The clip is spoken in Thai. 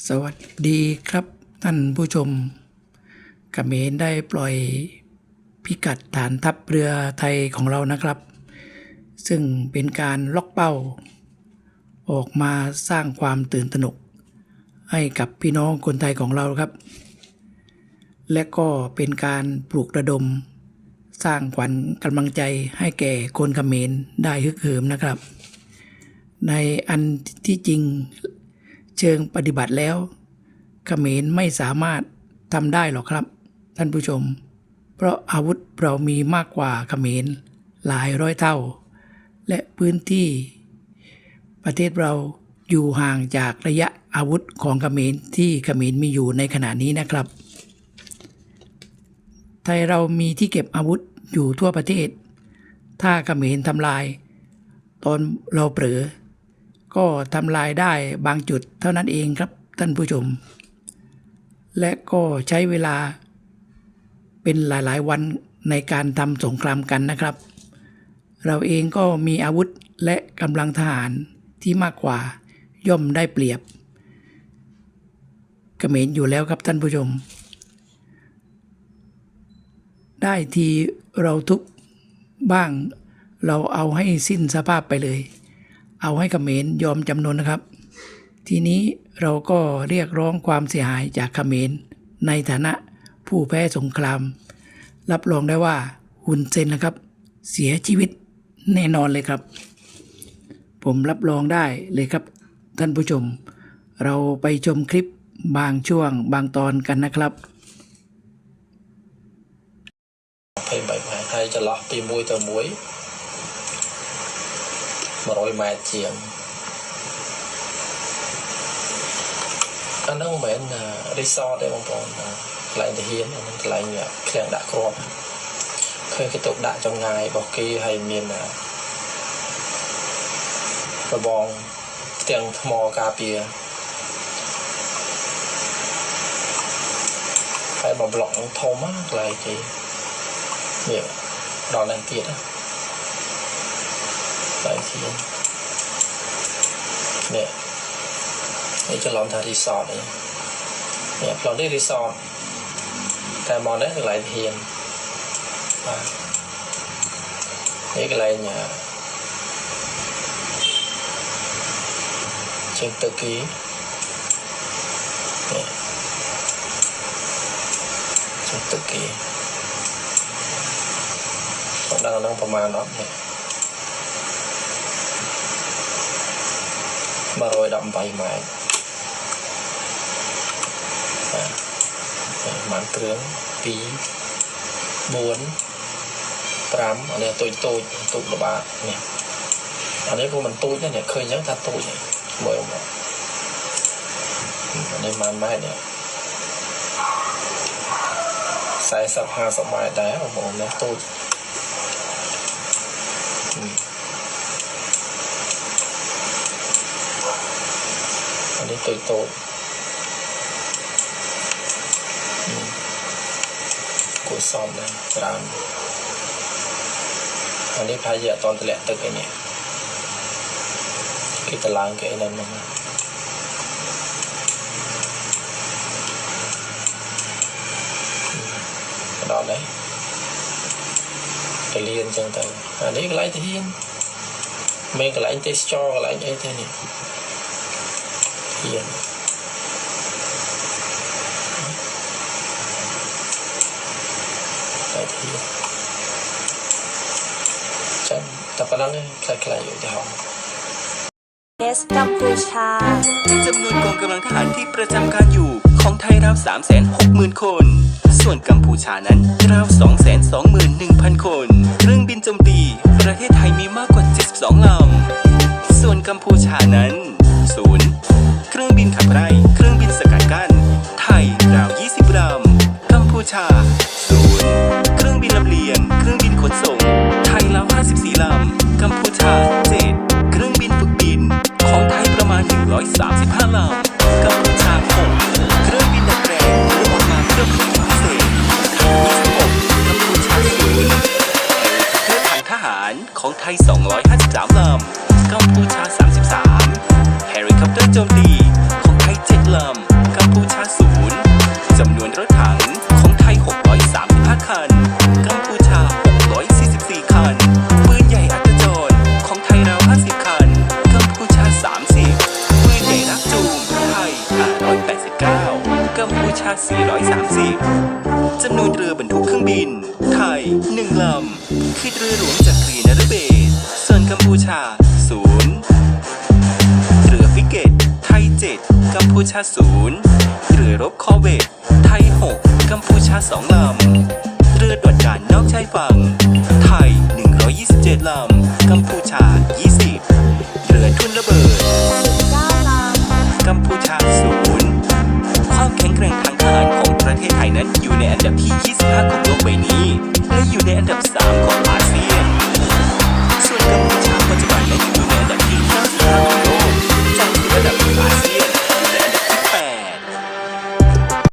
สวัสดีครับท่านผู้ชมเขมรได้ปล่อยพิกัดฐานทัพเรือไทยของเรานะครับซึ่งเป็นการล็อกเป้าออกมาสร้างความตื่นตระหนกให้กับพี่น้องคนไทยของเราครับและก็เป็นการปลุกระดมสร้างขวัญกำลังใจให้แก่คนเขมรได้ฮึกเหิมนะครับในอันที่จริงเชิงปฏิบัติแล้วเขมรไม่สามารถทำได้หรอกครับท่านผู้ชมเพราะอาวุธเรามีมากกว่าเขมรหลายร้อยเท่าและพื้นที่ประเทศเราอยู่ห่างจากระยะอาวุธของเขมรที่เขมรมีอยู่ในขณะนี้นะครับไทยเรามีที่เก็บอาวุธอยู่ทั่วประเทศถ้าเขมรทำลายตอนเราเผลอก็ทำลายได้บางจุดเท่านั้นเองครับท่านผู้ชมและก็ใช้เวลาเป็นหลายๆวันในการทำสงครามกันนะครับเราเองก็มีอาวุธและกำลังทหารที่มากกว่าย่อมได้เปรียบเขมรอยู่แล้วครับท่านผู้ชมได้ทีเราทุบบ้างเราเอาให้สิ้นสภาพไปเลยเอาให้เขมรยอมจำนนนะครับทีนี้เราก็เรียกร้องความเสียหายจากเขมรในฐานะผู้แพ้สงครามรับรองได้ว่าฮุนเซนนะครับเสียชีวิตแน่นอนเลยครับผมรับรองได้เลยครับท่านผู้ชมเราไปชมคลิปบางช่วงบางตอนกันนะครับ27 ថ្ងៃចន្លោះពី1ទៅ1 100 ម៉ែត្រជាងអាហ្នឹងមិនមែនរីសតទេបងប្អូនកន្លែងទាហានកន្លែងឃ្លាំងដាក់គ្រាប់ឃើញគេទុកដាក់ចម្ងាយរបស់គេហើយមានរបងផ្ទាំងថ្មការពារហើយមកប្លុកធំណាកន្លែងគេនេះដល់នេះទៀតណាតែជានេះច្រឡំថារីសតនេះផ្លូវនេះរីសតតែមកនេះកន្លែងហ៊ានបាទនេះកន្លែងជើងទឹកគេជើងទឹកគេដល់ដល់ប្រមាណដល់118 ម៉ែត្របានគ្រឿង2 4 5អានេះតូចល្បាតនេះអានេះក៏មិនតូចដែរឃើញអញ្ចឹងថាតូចមើលមកអានេះប៉ុន្មានម៉ែត្រនេះ40-50 ម៉ែត្រដែរបងប្អូននេះតូចអានេះតូចគួរសមដែរច្រើនអានេះប្រហែលជាអត់តតម្លាក់ទឹកឯនេះគេតឡើងគេហ្នឹងមកដល់đấyទៅលៀនអញ្ចឹងទៅអានេះកន្លែងទាហានមានកន្លែងទេសចរកន្លែងអីទេនេះហ៊ានតែហ៊ានចាំតែប៉ុណ្ណឹងខ្លីៗឧទាហរណ៍កម្ពុជាจำนวนกองกำลังทหารที่ประจำการอยู่ของไทยราว 360,000 คนส่วนกัมพูชานั้นราว 221,000 คนเครื่องบินโจมตีประเทศไทยมีมากกว่า72 ลำส่วนกัมพูชานั้น0เครื่องบินขับไล่เครื่องบินสกัดกั้นไทยราว 20 ลำกัมพูชา0เครื่องบินลำเลียงเครื่องบินขนส่งไทยราว 54 ลำกัมพูชา7เครื่องบินฝึกบินของไทยประมาณ 135 ลำกัมพูชา6เครื่องบินดัดแปลงหรือออกมาเพื่อพื้นที่พิเศษไทย26กัมพูชา0เครื่องถังทหารของไทย 253 ลำกัมพูชา33เฮลิคอปเตอร์โจมตีของไทย7 ลำ 430 จำนวนเรือบรรทุกเครื่องบิน ไทย 1 ลำ คือเรือหลวงจักรีนฤเบศรส่วนกัมพูชา 0 เรือฟริเกต ไทย 7 กัมพูชา 0 เรือรบคอร์เวต ไทย 6 กัมพูชา 2 ลำ เรือตรวจการนอกชายฝั่ง ไทย 127 ลำ กัมพูชา